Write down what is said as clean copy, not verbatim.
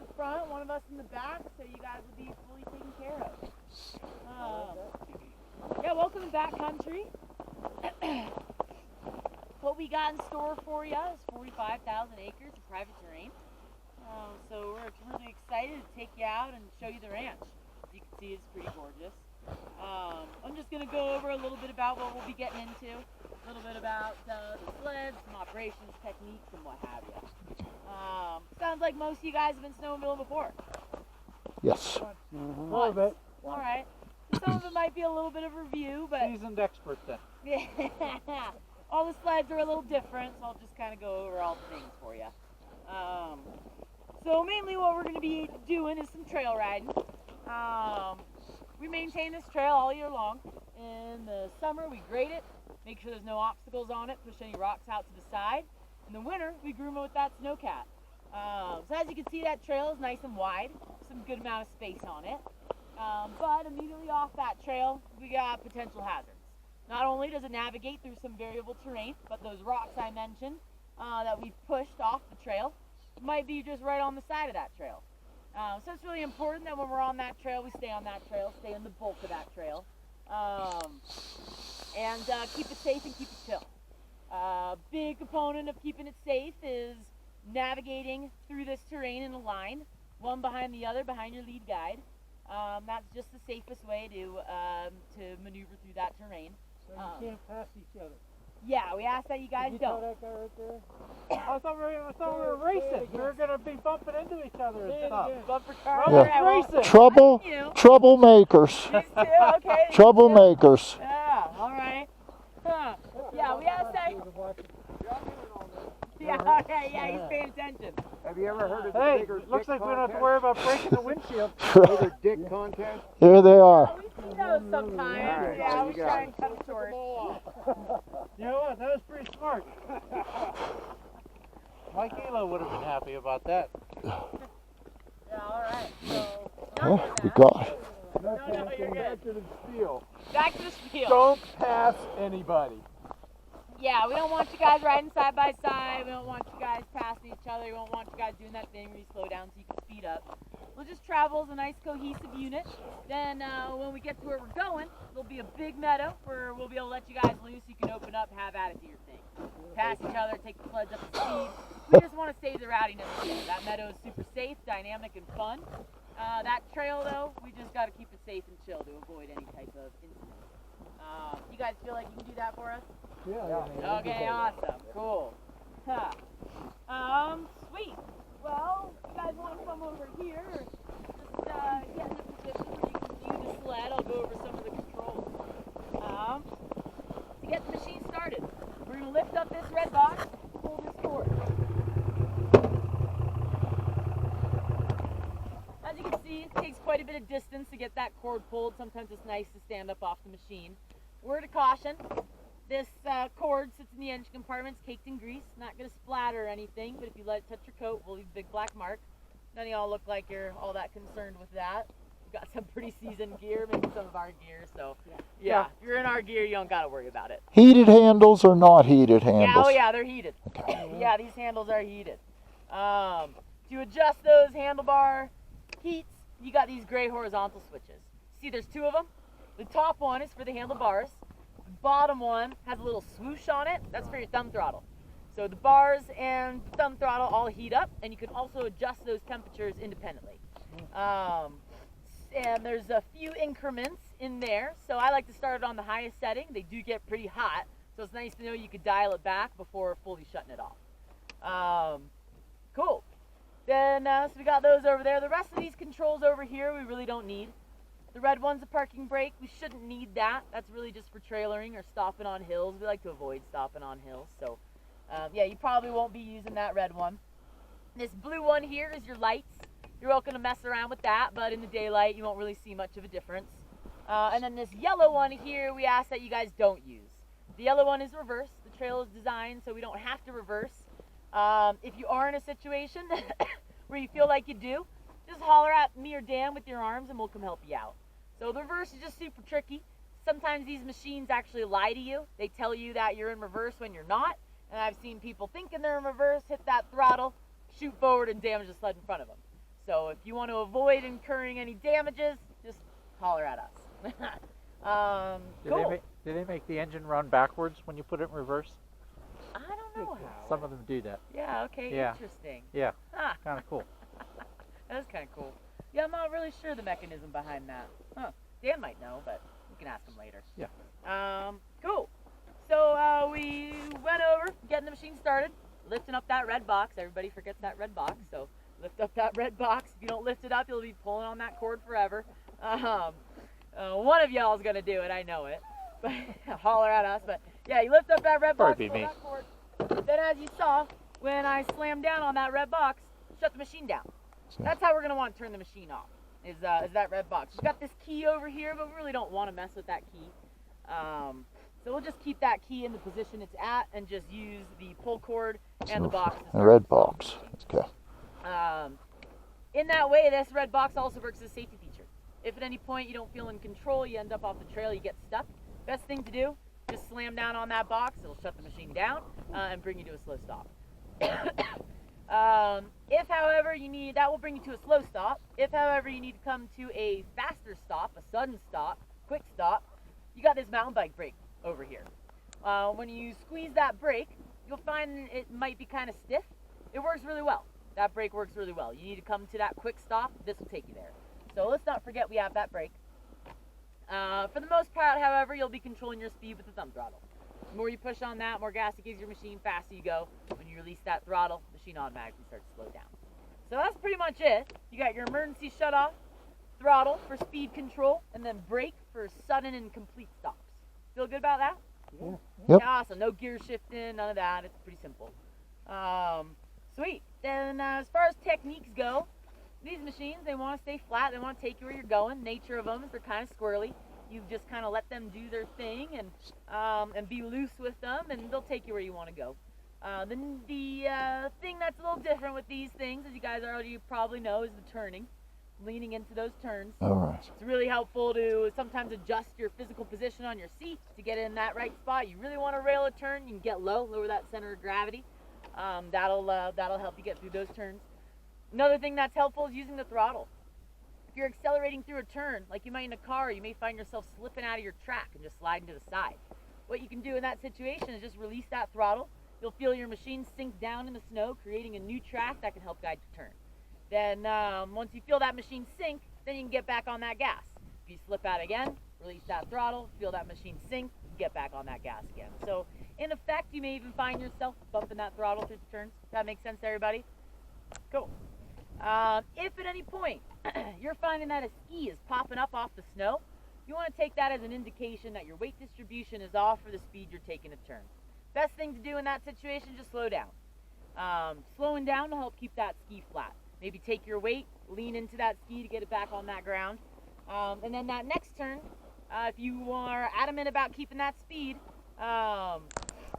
the front, one of us in the back, so you guys will be fully taken care of. Yeah, welcome to Backcountry. What we got in store for you is 45,000 acres of private terrain. So we're really excited to take you out and show you the ranch. As you can see, it's pretty gorgeous. I'm just going to go over a little bit about what we'll be getting into, a little bit about the sleds, some operations techniques, and what have you. Sounds like most of you guys have been snowmobiling before. Yes. A little bit. All right. Some of it might be a little bit of review, but Seasoned expert then. yeah, all the sleds are a little different, so I'll just kind of go over all the things for you. So mainly what we're going to be doing is some trail riding. We maintain this trail all year long. In the summer, we grade it, make sure there's no obstacles on it, push any rocks out to the side. In the winter, we groom it with that snowcat. So as you can see, that trail is nice and wide, some good amount of space on it. But immediately off that trail, we got potential hazards. Not only does it navigate through some variable terrain, but those rocks I mentioned that we've pushed off the trail might be just right on the side of that trail. So it's really important that when we're on that trail, we stay on that trail, stay in the bulk of that trail, and keep it safe and keep it chill. Big component of keeping it safe is navigating through this terrain in a line, one behind the other, behind your lead guide. That's just the safest way to maneuver through that terrain. So you can't pass each other. Yeah, we ask that you guys Did you tell don't. that guy right there? I thought we were racing. We were going to be bumping into each other and stuff. Bumper car. Yeah. All right, well, Racing. Trouble, you know, troublemakers, these two, okay. these troublemakers. two. Yeah, all right. Huh. Yeah, we ask that. Yeah, okay, yeah, he's paying attention. Have you ever heard of the Hey, bigger looks dick like we don't have to contest? worry about breaking the windshield. Bigger dick contest? Here they are. We see those sometimes. Alright, Yeah, well, we you got try it. and cut them short. You know what? That was pretty smart. Mike Elo would have been happy about that. Yeah, all right. So, Oh, we got it. No, you're good. Back to the spiel. Back to the spiel. Don't pass anybody. Yeah, we don't want you guys riding side by side. We don't want you guys passing each other. We don't want you guys doing that thing where you slow down so you can speed up. We'll just travel as a nice cohesive unit. Then when we get to where we're going, there'll be a big meadow where we'll be able to let you guys loose. You can open up, have at it, do your thing. Pass each other, take the sleds up to speed. We just want to save the rowdiness here. That meadow is super safe, dynamic, and fun. That trail, though, we just got to keep it safe and chill to avoid any type of incident. You guys feel like you can do that for us? Yeah. Okay, awesome, cool. Huh. Sweet. Well, you guys want to come over here, or just get in a position where you can view the sled. I'll go over some of the controls. To get the machine started, we're going to lift up this red box, pull this cord. As you can see, it takes quite a bit of distance to get that cord pulled. Sometimes it's nice to stand up off the machine. Word of caution. This cord sits in the engine compartment, it's caked in grease, not going to splatter or anything, but if you let it touch your coat, we'll leave a big black mark. None of y'all look like you're all that concerned with that. We've got some pretty seasoned gear, maybe some of our gear, so yeah, if you're in our gear, you don't got to worry about it. Heated handles or not heated Yeah, handles? oh yeah, they're heated. Yeah, these handles are heated. To adjust those handlebar heats, you got these gray horizontal switches. See, there's two of them. The top one is for the handlebars. The bottom one has a little swoosh on it. That's for your thumb throttle. So the bars and thumb throttle all heat up, and you can also adjust those temperatures independently. And there's a few increments in there. So I like to start it on the highest setting. They do get pretty hot, so it's nice to know you could dial it back before fully shutting it off. Cool. Then, so we got those over there. The rest of these controls over here, we really don't need. The red one's a parking brake. We shouldn't need that. That's really just for trailering or stopping on hills. We like to avoid stopping on hills. So, yeah, you probably won't be using that red one. This blue one here is your lights. You're welcome to mess around with that, but in the daylight, you won't really see much of a difference. And then this yellow one here, we ask that you guys don't use. The yellow one is reverse. The trail is designed so we don't have to reverse. If you are in a situation where you feel like you do, just holler at me or Dan with your arms and we'll come help you out. So the reverse is just super tricky. Sometimes these machines actually lie to you. They tell you that you're in reverse when you're not. And I've seen people thinking they're in reverse, hit that throttle, shoot forward and damage the sled in front of them. So if you want to avoid incurring any damages, just holler at us. Cool. Do they make the engine run backwards when you put it in reverse? I don't know how. Some of them do that. Yeah, okay, Yeah. interesting. Yeah, Huh, kind of cool. that's kind of cool. Yeah, I'm not really sure the mechanism behind that. Huh, Dan might know, but we can ask him later. Yeah. Cool. So we went over, getting the machine started, lifting up that red box. Everybody forgets that red box, so lift up that red box. If you don't lift it up, you'll be pulling on that cord forever. One of y'all is gonna do it, I know it. But holler at us. But yeah, you lift up that red box, Probably pull me. that cord. Then, as you saw, when I slammed down on that red box, shut the machine down. That's how we're gonna want to turn the machine off. Is that red box? We've got this key over here, but we really don't want to mess with that key. So we'll just keep that key in the position it's at, and just use the pull cord and the box. to The start red the box. Okay. In that way, this red box also works as a safety feature. If at any point you don't feel in control, you end up off the trail, you get stuck, best thing to do, just slam down on that box, it'll shut the machine down and bring you to a slow stop. If, however, that will bring you to a slow stop. If, however, you need to come to a faster stop, a sudden stop, quick stop, you got this mountain bike brake over here. When you squeeze that brake, you'll find it might be kind of stiff. It works really well. That brake works really well. You need to come to that quick stop, this will take you there. So let's not forget we have that brake. For the most part, however, you'll be controlling your speed with the thumb throttle. The more you push on that, more gas it gives your machine, faster you go. When you release that throttle, the machine automatically starts to slow down. So that's pretty much it. You got your emergency shutoff, throttle for speed control, and then brake for sudden and complete stops. Feel good about that? Yep. Yeah, awesome. No gear shifting, none of that. It's pretty simple. Sweet. Then as far as techniques go, these machines, they want to stay flat. They want to take you where you're going. Nature of them is they're kind of squirrely. You just kind of let them do their thing and be loose with them, and they'll take you where you want to go. Then the thing that's a little different with these things, as you guys already probably know, is the turning, leaning into those turns. All right. It's really helpful to sometimes adjust your physical position on your seat to get in that right spot. You really want to rail a turn, you can get lower that center of gravity. That'll help you get through those turns. Another thing that's helpful is using the throttle. If you're accelerating through a turn, like you might in a car, you may find yourself slipping out of your track and just sliding to the side. What you can do in that situation is just release that throttle. You'll feel your machine sink down in the snow, creating a new track that can help guide your turn. Then once you feel that machine sink, then you can get back on that gas. If you slip out again, release that throttle, feel that machine sink, get back on that gas again. So in effect, you may even find yourself bumping that throttle through the turns. Does that make sense to everybody? Cool. If at any point you're finding that a ski is popping up off the snow, you want to take that as an indication that your weight distribution is off for the speed you're taking a turn. Best thing to do in that situation is just slow down. Slowing down will help keep that ski flat. Maybe take your weight, lean into that ski to get it back on that ground. And then that next turn, if you are adamant about keeping that speed,